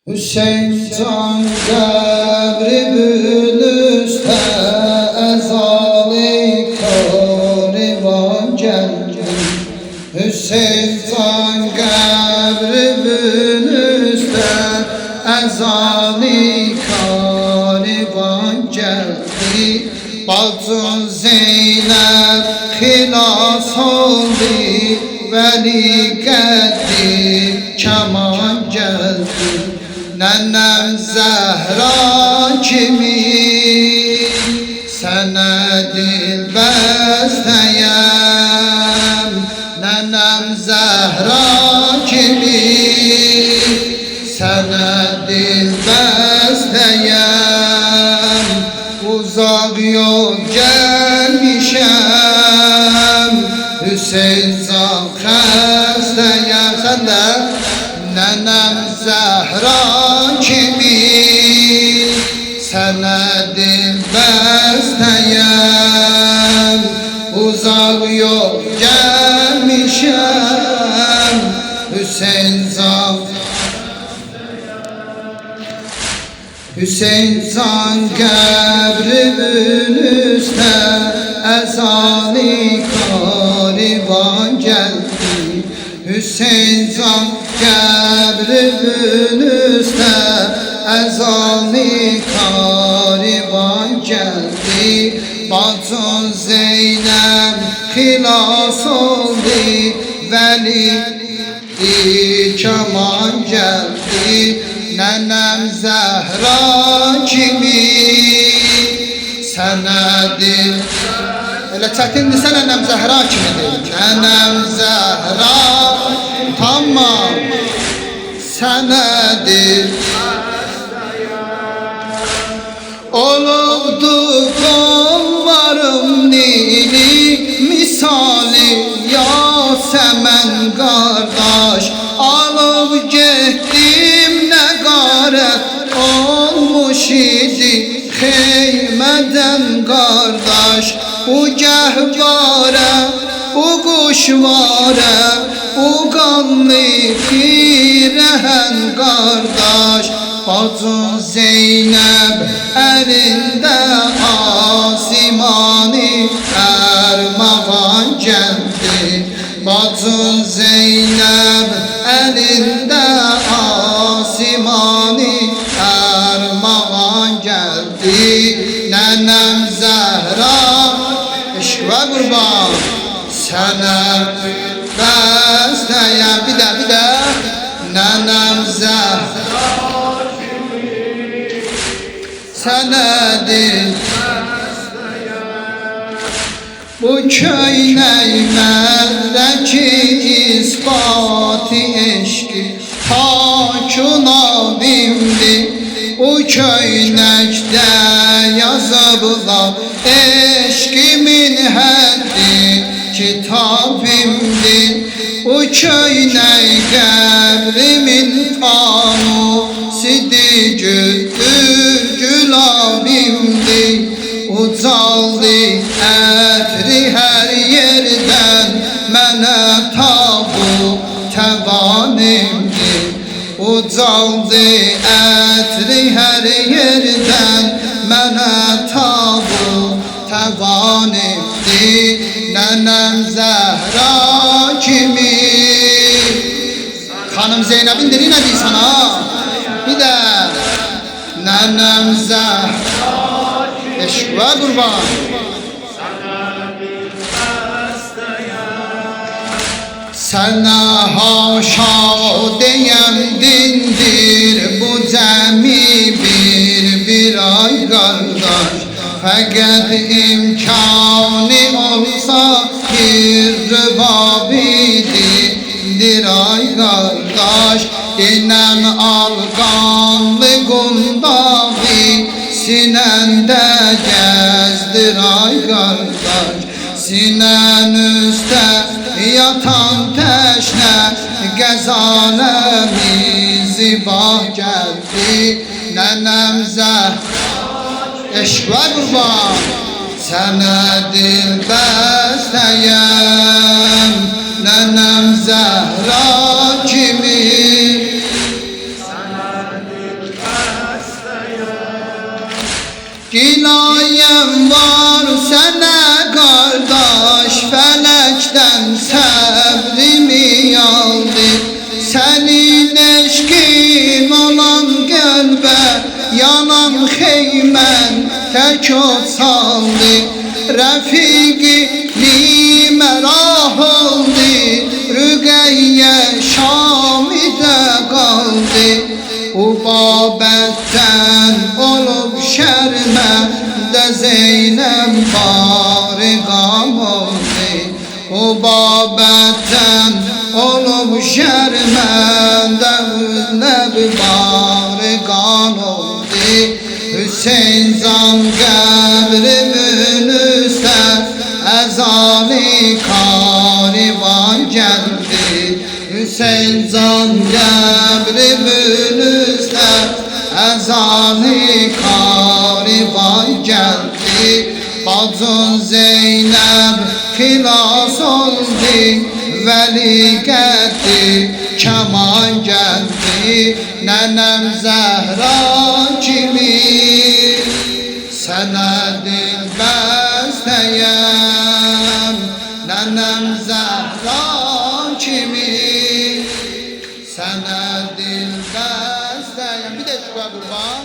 Hüseyin can qəbri bülüstə əzali karivan gəldi. Hüseyin can qəbri bülüstə əzali karivan gəldi. Bacın Zeynəb xilas oldu, vəli qəddi kaman gəldi. Nənəm Zəhra kimi sənə dil bəstəyəm. Nənəm Zəhra kimi sənə dil bəstəyəm. Uzaq yol gəlmişəm, Hüseyin can xəstəyəm. Sən də nənəm Zəhra kimi sənə dil bəstəyəm. Uzaq yol gəlmişəm, Hüseyin can Hüseyin can qəbri bülüstə əzali karivan gəldi. Hüseyin can qəbri bülüstə əzali karivan gəldi. Bacın Zeynəb xilas oldu, vəli kaman gəldi. Nənəm Zəhra kimi sənə dil elə çətindirsə nənəm Zəhra kimi deyil. Nənəm Zəhra tamam sənə dil olubdu qollarım nili misali Yasəmən qardaş. Alıb getdim nə qarət olmuş idi xeymədən qardaş. Bu gəhvara, bu quşvara, bu qanlı pirəhən qardaş. Bacın Zeynəb əlində asimani ərmağan gəldi. Bacın Zeynəb əlində asimani ərmağan gəldi. Nənəm Zəhra eşq və qurban sənə bəstəyəm. Bir də nənəm Zəhra sənə dil bu köynək məndəki isbati eşqi Hakun abimdir. Bu köynəkdə yazıblar eşqimin həddi kitabimdir. Bu köynək qəbrimin fanusidir, güldür gülabimdir. Ucaldı ətri hər yerdən, mənə tabu təvanimdir. Ucaldı ətri hər yerdən, mənə tabu təvanimdir. Nənəm Zəhra kimi Xanım Zeynəbin dili nədir sana? Bir də nənəm Zəhra eşq və qurban sənə haşa deyəm dindir bu cəmi bir ay qardaş. Fəqət imkanı olsa bir rübabidir ay qardaş. Dinəm alqanlı qundağı sinəndə gəzdir ay qardaş. Sinən üstə yatan təşnə qəzaləmiz zibah gəldi. Nənəm Zəhra eşq və qurban sənə dil bəstəyəm. Nənəm Zəhra kimi Gilayem var sana kardeş, felekten sabrimi aldı. Senin eşkin olan kalbe yanan heymen tek o saldı. Refiki limerah oldu, Rügeyye Şam'da kaldı. Ubabetten olup şermende Zeynep bari gam oldu. Ubabetten olup şermende Zeynep bari gam oldu. Hüseyin zan kabrimin üstüne ezan-ı karivan geldi. Hüseyin zan kabrimin üstüne ezan-ı karivan geldi. Bacın Zeynep filas oldu, veli geldi, keman geldi. Nenem Zehra kimi sana dilbesteyem, nenem Zehra kimi sana dilbesteyem. Bir de şu kurban.